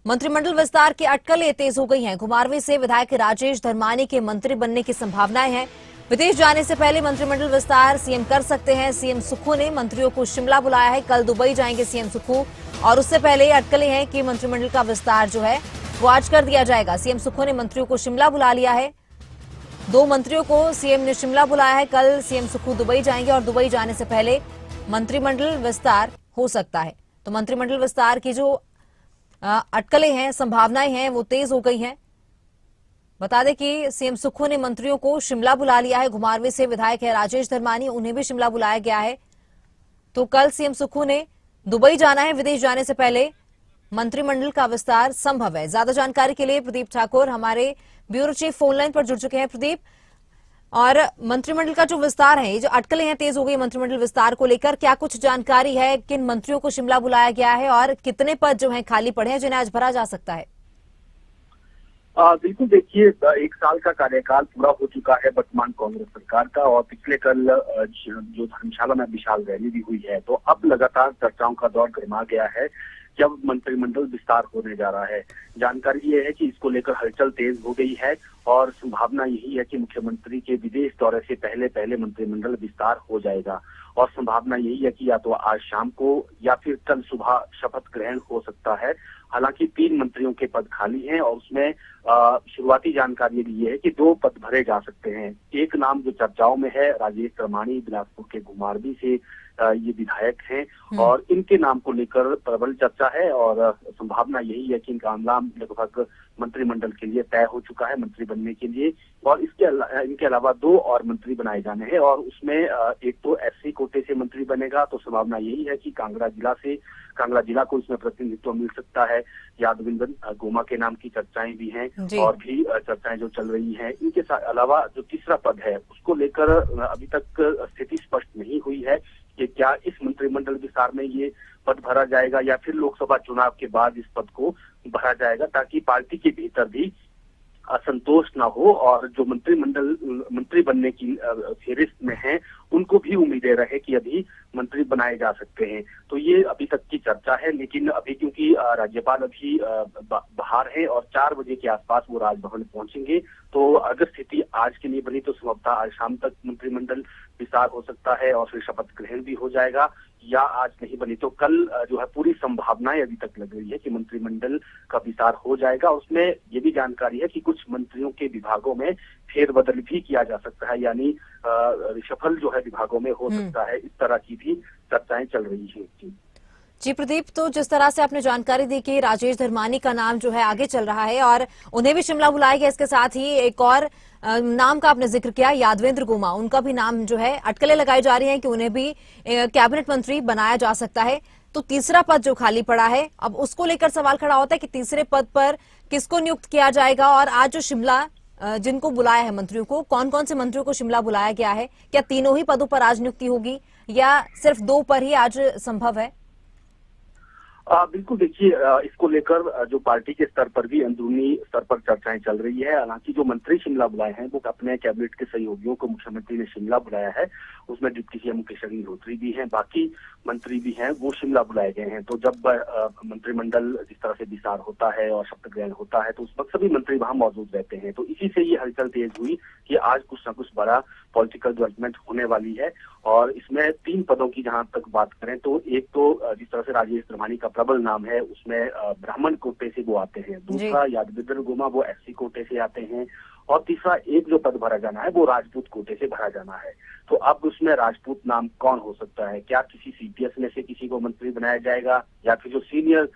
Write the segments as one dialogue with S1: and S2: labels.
S1: मंत्रिमंडल विस्तार की अटकलें तेज हो गई हैं। घुमारवीं से विधायक राजेश धर्मानी के मंत्री बनने की संभावनाएं हैं। विदेश जाने से पहले मंत्रिमंडल विस्तार सीएम कर सकते हैं। सीएम सुक्खू ने मंत्रियों को शिमला बुलाया है। कल दुबई जाएंगे सीएम सुक्खू और उससे पहले अटकलें हैं कि मंत्रिमंडल का विस्तार जो है वो आज कर दिया जाएगा। सीएम सुक्खू ने मंत्रियों को शिमला बुला लिया है। 2 मंत्रियों को सीएम ने शिमला बुलाया है। कल सीएम सुक्खू दुबई जाएंगे और दुबई जाने से पहले मंत्रिमंडल विस्तार हो सकता है। तो मंत्रिमंडल विस्तार की जो अटकलें हैं, संभावनाएं हैं, वो तेज हो गई हैं। बता दें कि सीएम सुक्खू ने मंत्रियों को शिमला बुला लिया है। घुमारवीं से विधायक है राजेश धर्मानी, उन्हें भी शिमला बुलाया गया है। तो कल सीएम सुक्खू ने दुबई जाना है। विदेश जाने से पहले मंत्रिमंडल का विस्तार संभव है। ज्यादा जानकारी के लिए प्रदीप ठाकुर हमारे ब्यूरो चीफ फोनलाइन पर जुड़ चुके हैं। प्रदीप, और मंत्रिमंडल का जो विस्तार है, ये जो अटकलें हैं तेज हो गई मंत्रिमंडल विस्तार को लेकर, क्या कुछ जानकारी है? किन मंत्रियों को शिमला बुलाया गया है और कितने पद जो हैं खाली पड़े हैं जिन्हें आज भरा जा सकता है?
S2: बिल्कुल, देखिए 1 साल का कार्यकाल पूरा हो चुका है वर्तमान कांग्रेस सरकार का और पिछले कल जो धर्मशाला में विशाल रैली भी हुई है, तो अब लगातार चर्चाओं का दौर गर्मा गया है जब मंत्रिमंडल विस्तार होने जा रहा है। जानकारी ये है कि इसको लेकर हलचल तेज हो गई है और संभावना यही है कि मुख्यमंत्री के विदेश दौरे से पहले पहले मंत्रिमंडल विस्तार हो जाएगा और संभावना यही है कि या तो आज शाम को या फिर कल सुबह शपथ ग्रहण हो सकता है। हालांकि 3 मंत्रियों के पद खाली हैं और उसमें शुरुआती जानकारी ये है कि 2 पद भरे जा सकते हैं। एक नाम जो चर्चाओं में है, राजेश धर्मानी, बिलासपुर के घुमारवीं से ये विधायक हैं और इनके नाम को लेकर प्रबल चर्चा है और संभावना यही है कि इनका नाम लगभग मंत्रिमंडल के लिए तय हो चुका है मंत्री बनने के लिए। और इनके अलावा 2 और मंत्री बनाए जाने हैं और उसमें एक तो एससी कोटे से मंत्री बनेगा, तो संभावना यही है कि कांगड़ा जिला को इसमें प्रतिनिधित्व मिल सकता है। यादविंदर गोमा के नाम की चर्चाएं भी हैं और भी चर्चाएं जो चल रही हैं। इनके अलावा जो तीसरा पद है उसको लेकर अभी तक स्थिति स्पष्ट नहीं हुई है कि क्या इस मंत्रिमंडल विस्तार में ये पद भरा जाएगा या फिर लोकसभा चुनाव के बाद इस पद को भरा जाएगा, ताकि पार्टी के भीतर भी असंतोष ना हो और जो मंत्री बनने की फेहरिस्त में हैं उनको भी उम्मीदें रहे कि अभी मंत्री बनाए जा सकते हैं। तो ये अभी तक की चर्चा है, लेकिन अभी क्योंकि राज्यपाल अभी बाहर है और 4 बजे के आसपास वो राजभवन पहुंचेंगे, तो अगर स्थिति आज के लिए बनी तो संभवतः आज शाम तक मंत्रिमंडल विस्तार हो सकता है और फिर शपथ ग्रहण भी हो जाएगा, या आज नहीं बनी तो कल जो है पूरी संभावनाएं अभी तक लग रही है कि मंत्रिमंडल का विस्तार हो जाएगा। उसमें ये भी जानकारी है कि कुछ मंत्रियों के विभागों में फेरबदल भी किया जा सकता है, यानी रिशफल जो है विभागों में हो सकता है। इस तरह की भी चर्चाएं चल रही है।
S1: जी प्रदीप, तो जिस तरह से आपने जानकारी दी कि राजेश धर्मानी का नाम जो है आगे चल रहा है और उन्हें भी शिमला बुलाया गया, इसके साथ ही एक और नाम का आपने जिक्र किया, यादवेंद्र गोमा, उनका भी नाम जो है अटकलें लगाई जा रही हैं कि उन्हें भी कैबिनेट मंत्री बनाया जा सकता है। तो तीसरा पद जो खाली पड़ा है, अब उसको लेकर सवाल खड़ा होता है कि तीसरे पद पर किसको नियुक्त किया जाएगा। और आज जो शिमला जिनको बुलाया है मंत्रियों को, कौन कौन से मंत्रियों को शिमला बुलाया गया है? क्या तीनों ही पदों पर आज नियुक्ति होगी या सिर्फ 2 पर ही आज संभव है?
S2: बिल्कुल, देखिए इसको लेकर जो पार्टी के स्तर पर भी अंदरूनी स्तर पर चर्चाएं चल रही है। हालांकि जो मंत्री शिमला बुलाए हैं वो अपने कैबिनेट के सहयोगियों को मुख्यमंत्री ने शिमला बुलाया है, उसमें डिप्टी सीएम मुकेश अग्निहोत्री भी हैं, बाकी मंत्री भी हैं, वो शिमला बुलाए गए हैं। तो जब मंत्रिमंडल जिस तरह से विस्तार होता है और शपथ ग्रहण होता है तो उस वक्त सभी मंत्री वहां मौजूद रहते हैं। तो इसी से ये हलचल तेज हुई कि आज कुछ न कुछ बड़ा पॉलिटिकल डेवलपमेंट होने वाली है। और इसमें 3 पदों की जहां तक बात करें तो एक तो जिस तरह से राजेश धर्मानी का प्रबल नाम है उसमें ब्राह्मण कोटे से वो आते हैं, दूसरा यादविंदर गोमा वो एससी कोटे से आते हैं और तीसरा एक जो पद भरा जाना है वो राजपूत कोटे से भरा जाना है। तो अब उसमें राजपूत नाम कौन हो सकता है? क्या किसी सीपीएस में से किसी को मंत्री बनाया जाएगा या फिर जो सीनियर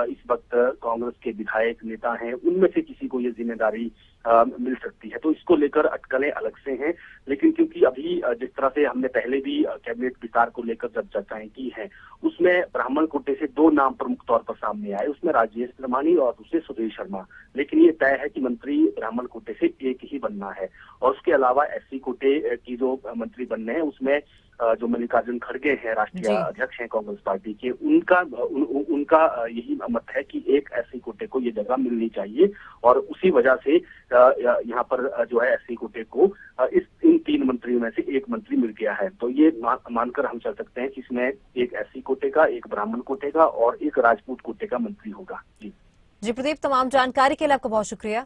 S2: इस वक्त कांग्रेस के विधायक नेता हैं उनमें से किसी को ये जिम्मेदारी मिल सकती है? तो इसको लेकर अटकलें अलग से हैं, लेकिन क्योंकि अभी जिस तरह से हमने पहले भी कैबिनेट विस्तार को लेकर जब चर्चाएं की हैं उसमें ब्राह्मण कोटे से 2 नाम प्रमुख तौर पर सामने आए, उसमें राजेश धर्मानी और दूसरे सुधीर शर्मा। लेकिन ये तय है कि मंत्री ब्राह्मण कोटे से एक ही बनना है और उसके अलावा एससी कोटे की जो मंत्री बनने हैं उसमें जो मल्लिकार्जुन खड़गे हैं, राष्ट्रीय अध्यक्ष हैं कांग्रेस पार्टी के, उनका यही मत है कि एक एससी कोटे को ये जगह मिलनी चाहिए और उसी वजह से यहाँ पर जो है एससी कोटे को इन 3 मंत्रियों में से एक मंत्री मिल गया है। तो ये मानकर हम चल सकते हैं कि इसमें एक एससी कोटे का, एक ब्राह्मण कोटे का और एक राजपूत कोटे का मंत्री होगा। जी
S1: जी प्रदीप, तमाम जानकारी के लिए आपका बहुत शुक्रिया।